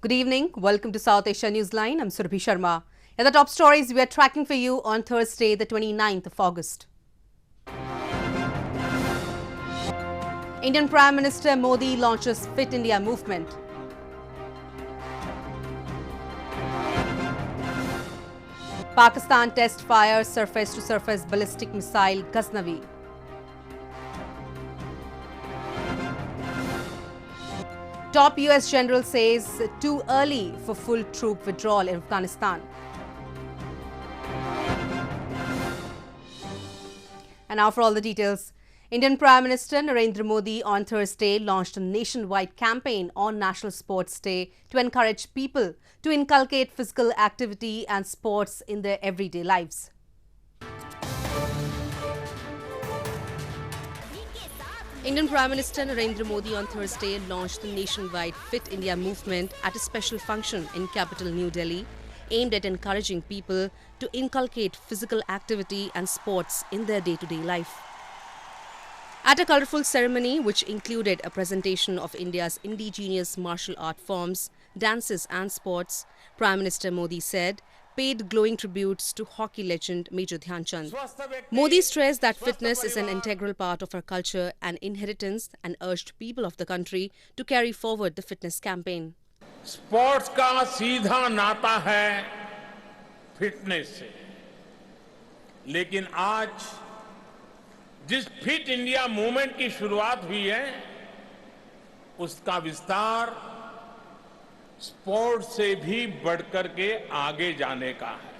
Good evening. Welcome to South Asia Newsline. I'm Surabhi Sharma. Here are the top stories we are tracking for you on Thursday, the 29th of August. Indian Prime Minister Modi launches Fit India movement. Pakistan test fires surface-to-surface ballistic missile Ghaznavi. Top US general says too early for full troop withdrawal in Afghanistan. And now for all the details. Indian Prime Minister Narendra Modi on Thursday launched a nationwide campaign on National Sports Day to encourage people to inculcate physical activity and sports in their everyday lives. Indian Prime Minister Narendra Modi on Thursday launched the nationwide Fit India movement at a special function in capital New Delhi, aimed at encouraging people to inculcate physical activity and sports in their day-to-day life. At a colourful ceremony which included a presentation of India's indigenous martial art forms, dances and sports, Prime Minister Modi said, paid glowing tributes to hockey legend Major Dhyan Chand. Modi stressed that fitness is an integral part of our culture and inheritance and urged people of the country to carry forward the fitness campaign. Sports का सीधा नाता है fitness से, लेकिन आज जिस fit India movement की शुरुआत हुई है उसका विस्तार स्पोर्ट्स से भी बढ़कर के आगे जाने का है।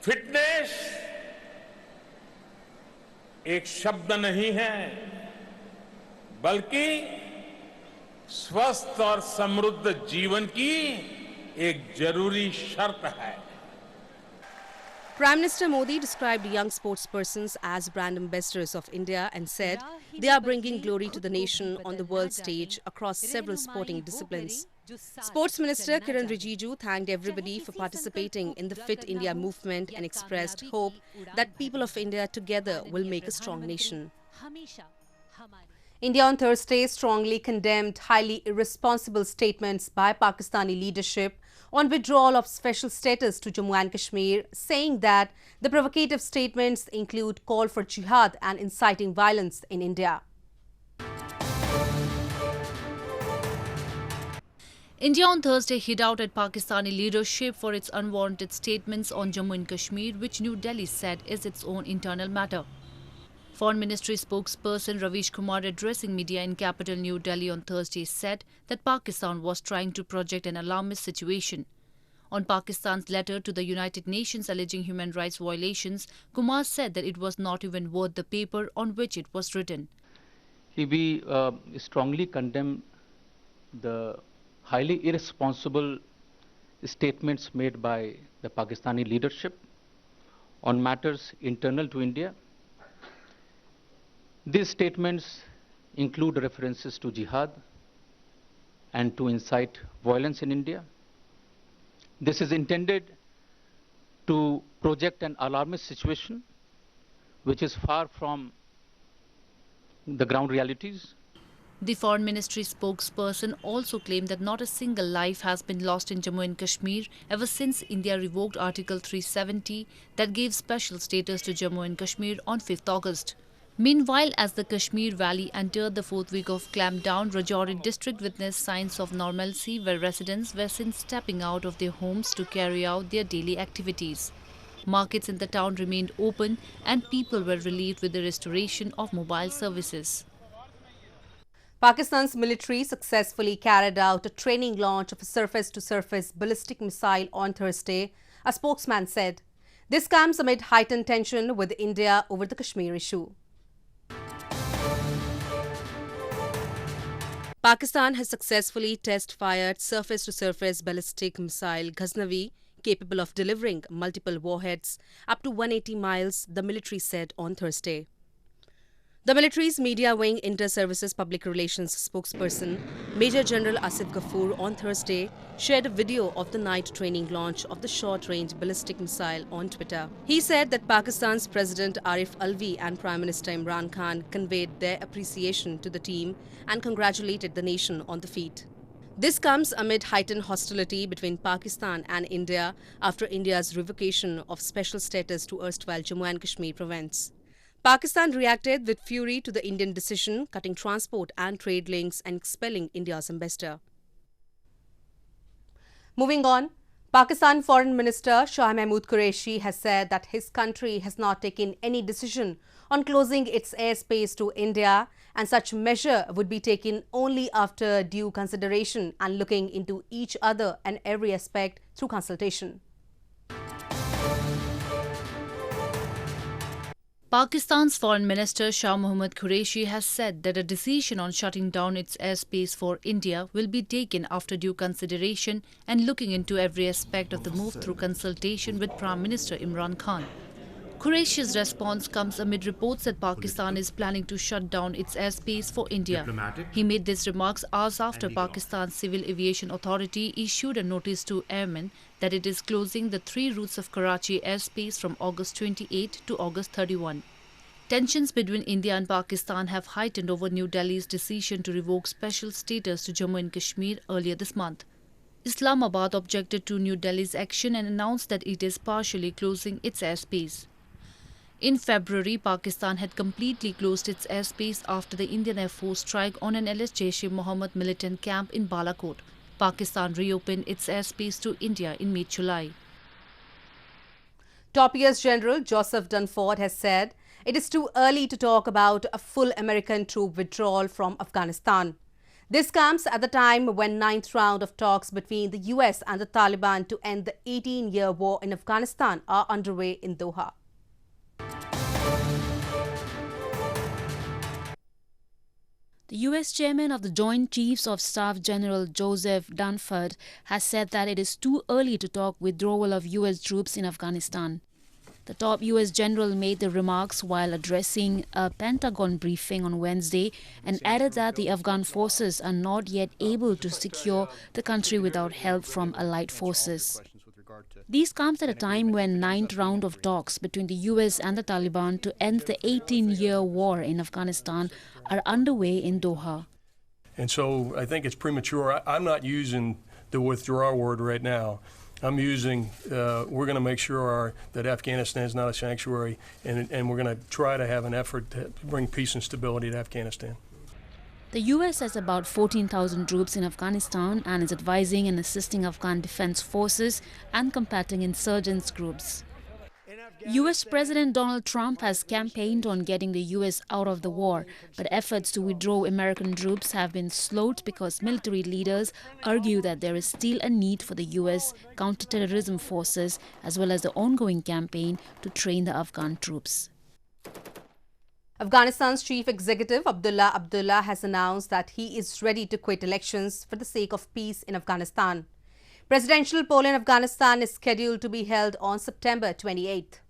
फिटनेस एक शब्द नहीं है, बल्कि स्वस्थ और समृद्ध जीवन की एक जरूरी शर्त है। Prime Minister Modi described young sportspersons as brand ambassadors of India and said they are bringing glory to the nation on the world stage across several sporting disciplines. Sports Minister Kiran Rijiju thanked everybody for participating in the Fit India movement and expressed hope that people of India together will make a strong nation. India on Thursday strongly condemned highly irresponsible statements by Pakistani leadership on withdrawal of special status to Jammu and Kashmir, saying that the provocative statements include call for jihad and inciting violence in India. India on Thursday hit out at Pakistani leadership for its unwarranted statements on Jammu and Kashmir, which New Delhi said is its own internal matter. Foreign Ministry spokesperson Ravish Kumar addressing media in capital New Delhi on Thursday said that Pakistan was trying to project an alarmist situation. On Pakistan's letter to the United Nations alleging human rights violations, Kumar said that it was not even worth the paper on which it was written. We strongly condemn the highly irresponsible statements made by the Pakistani leadership on matters internal to India. These statements include references to jihad and to incite violence in India. This is intended to project an alarmist situation which is far from the ground realities. The Foreign Ministry spokesperson also claimed that not a single life has been lost in Jammu and Kashmir ever since India revoked Article 370 that gave special status to Jammu and Kashmir on 5th August. Meanwhile, as the Kashmir Valley entered the fourth week of clampdown, Rajouri district witnessed signs of normalcy where residents were seen stepping out of their homes to carry out their daily activities. Markets in the town remained open and people were relieved with the restoration of mobile services. Pakistan's military successfully carried out a training launch of a surface-to-surface ballistic missile on Thursday, a spokesman said. This comes amid heightened tension with India over the Kashmir issue. Pakistan has successfully test-fired surface-to-surface ballistic missile Ghaznavi, capable of delivering multiple warheads up to 180 miles, the military said on Thursday. The military's media wing inter-services public relations spokesperson, Major General Asif Ghafoor, on Thursday shared a video of the night training launch of the short-range ballistic missile on Twitter. He said that Pakistan's President Arif Alvi and Prime Minister Imran Khan conveyed their appreciation to the team and congratulated the nation on the feat. This comes amid heightened hostility between Pakistan and India after India's revocation of special status to erstwhile Jammu and Kashmir province. Pakistan reacted with fury to the Indian decision, cutting transport and trade links and expelling India's ambassador. Moving on, Pakistan Foreign Minister Shah Mahmood Qureshi has said that his country has not taken any decision on closing its airspace to India, and such measure would be taken only after due consideration and looking into each other and every aspect through consultation. Pakistan's Foreign Minister Shah Mahmood Qureshi has said that a decision on shutting down its airspace for India will be taken after due consideration and looking into every aspect of the move through consultation with Prime Minister Imran Khan. Qureshi's response comes amid reports that Pakistan is planning to shut down its airspace for India. He made these remarks hours after Pakistan's Civil Aviation Authority issued a notice to airmen that it is closing the 3 routes of Karachi airspace from August 28 to August 31. Tensions between India and Pakistan have heightened over New Delhi's decision to revoke special status to Jammu and Kashmir earlier this month. Islamabad objected to New Delhi's action and announced that it is partially closing its airspace. In February, Pakistan had completely closed its airspace after the Indian Air Force strike on an alleged Jaish-e-Mohammed militant camp in Balakot. Pakistan reopened its airspace to India in mid-July. Top US General Joseph Dunford has said it is too early to talk about a full American troop withdrawal from Afghanistan. This comes at the time when 9th round of talks between the US and the Taliban to end the 18-year war in Afghanistan are underway in Doha. The U.S. Chairman of the Joint Chiefs of Staff General Joseph Dunford has said that it is too early to talk withdrawal of U.S. troops in Afghanistan. The top U.S. general made the remarks while addressing a Pentagon briefing on Wednesday and added that the Afghan forces are not yet able to secure the country without help from allied forces. These comes at a time when 9th round of talks between the US and the Taliban to end the 18-year war in Afghanistan are underway in Doha. And so I think it's premature. I'm not using the withdrawal word right now. I'm using, we're going to make sure that Afghanistan is not a sanctuary, and we're going to try to have an effort to bring peace and stability to Afghanistan. The US has about 14,000 troops in Afghanistan and is advising and assisting Afghan defense forces and combating insurgents groups. US President Donald Trump has campaigned on getting the US out of the war, but efforts to withdraw American troops have been slowed because military leaders argue that there is still a need for the US counterterrorism forces as well as the ongoing campaign to train the Afghan troops. Afghanistan's chief executive Abdullah has announced that he is ready to quit elections for the sake of peace in Afghanistan. Presidential poll in Afghanistan is scheduled to be held on September 28th.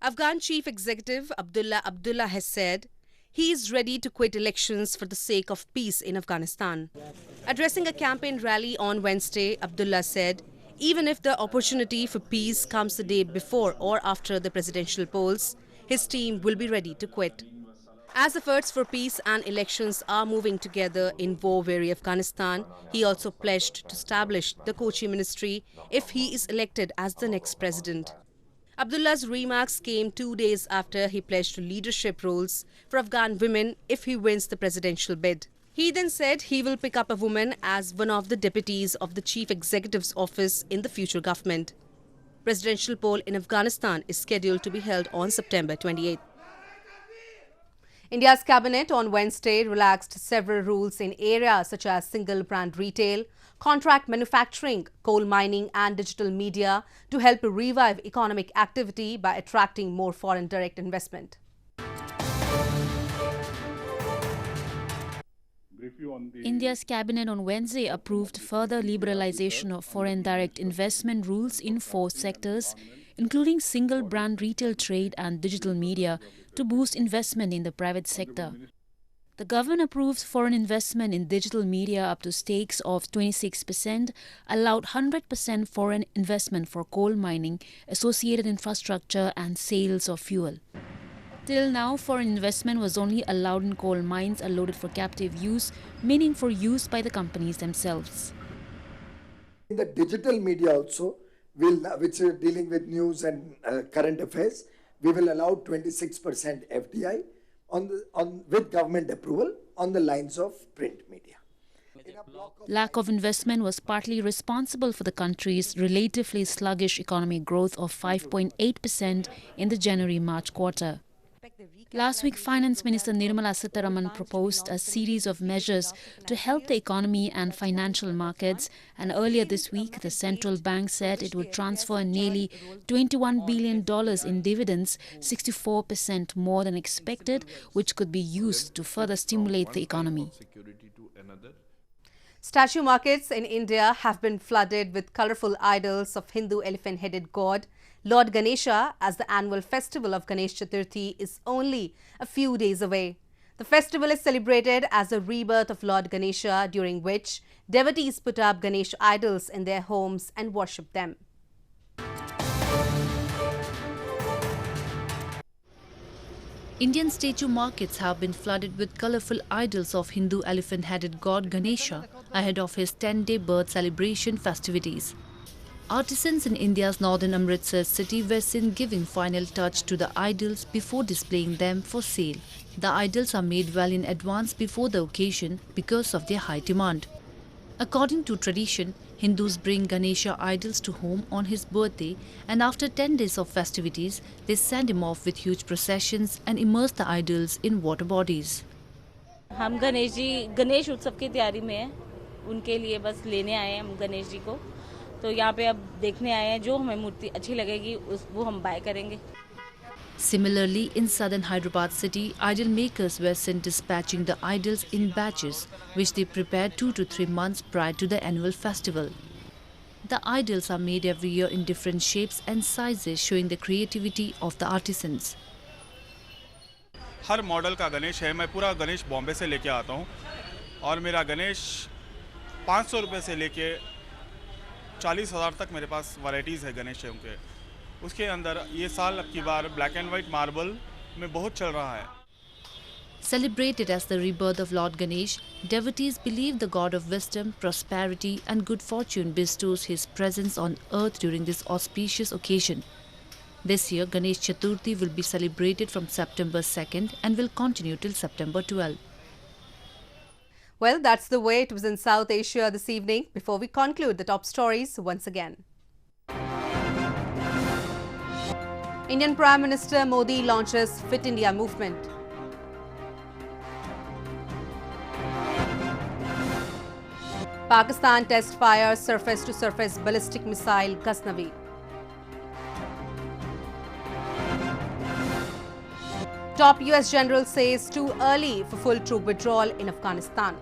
Afghan chief executive Abdullah has said he is ready to quit elections for the sake of peace in Afghanistan. Addressing a campaign rally on Wednesday, Abdullah said, even if the opportunity for peace comes the day before or after the presidential polls, his team will be ready to quit. As efforts for peace and elections are moving together in war-weary Afghanistan, he also pledged to establish the Kochi ministry if he is elected as the next president. Abdullah's remarks came 2 days after he pledged leadership roles for Afghan women if he wins the presidential bid. He then said he will pick up a woman as one of the deputies of the chief executive's office in the future government. Presidential poll in Afghanistan is scheduled to be held on September 28th. India's cabinet on Wednesday relaxed several rules in areas such as single brand retail, contract manufacturing, coal mining and digital media to help revive economic activity by attracting more foreign direct investment. India's cabinet on Wednesday approved further liberalization of foreign direct investment rules in 4 sectors, including single brand retail trade and digital media, to boost investment in the private sector. The government approved foreign investment in digital media up to stakes of 26%, allowed 100% foreign investment for coal mining, associated infrastructure and sales of fuel. Till now, foreign investment was only allowed in coal mines allotted for captive use, meaning for use by the companies themselves. In the digital media also, which are dealing with news and current affairs, we will allow 26% FDI with government approval on the lines of print media. Lack of investment was partly responsible for the country's relatively sluggish economic growth of 5.8% in the January-March quarter. Last week, Finance Minister Nirmala Sitharaman proposed a series of measures to help the economy and financial markets, and earlier this week, the central bank said it would transfer nearly $21 billion in dividends, 64% more than expected, which could be used to further stimulate the economy. Statue markets in India have been flooded with colourful idols of Hindu elephant-headed god Lord Ganesha, as the annual festival of Ganesha Chaturthi is only a few days away. The festival is celebrated as a rebirth of Lord Ganesha, during which devotees put up Ganesha idols in their homes and worship them. Indian statue markets have been flooded with colourful idols of Hindu elephant-headed god Ganesha ahead of his 10-day birth celebration festivities. Artisans in India's northern Amritsar city were seen giving final touch to the idols before displaying them for sale. The idols are made well in advance before the occasion because of their high demand. According to tradition, Hindus bring Ganesha idols to home on his birthday, and after 10 days of festivities, they send him off with huge processions and immerse the idols in water bodies. हम गणेश उत्सव की तैयारी में हैं, उनके लिए बस लेने आए हैं हम गणेश जी को, तो यहाँ पे अब देखने आए हैं, जो हमें मूर्ति अच्छी लगेगी वो हम बाय करेंगे. Similarly, in southern Hyderabad city, idol makers were seen dispatching the idols in batches, which they prepared 2 to 3 months prior to the annual festival. The idols are made every year in different shapes and sizes, showing the creativity of the artisans. Her model का गणेश है. मैं पूरा गणेश बॉम्बे से लेके आता हूँ और मेरा गणेश 500 रुपये से लेके 40,000 तक मेरे पास वैरायटीज़ है गणेशों के. उसके अंदर ये साल अब की बार ब्लैक एंड वाइट मार्बल में बहुत चल रहा है. Celebrated as the rebirth of Lord Ganesh, devotees believe the god of wisdom, prosperity and good fortune bestows his presence on earth during this auspicious occasion. This year, Ganesh Chaturthi will be celebrated from September 2nd and will continue till September 12th. Well, that's the way it was in South Asia this evening. Before we conclude the top stories once again. Indian Prime Minister Modi launches Fit India movement. Pakistan test fires surface-to-surface ballistic missile Ghaznavi. Top US general says too early for full troop withdrawal in Afghanistan.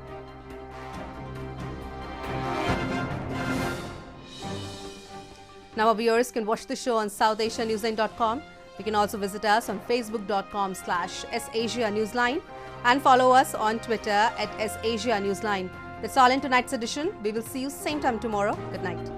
Now our viewers can watch the show on SouthAsiaNewsline.com. You can also visit us on Facebook.com/SAsia Newsline and follow us on Twitter @SAsia Newsline. That's all in tonight's edition. We will see you same time tomorrow. Good night.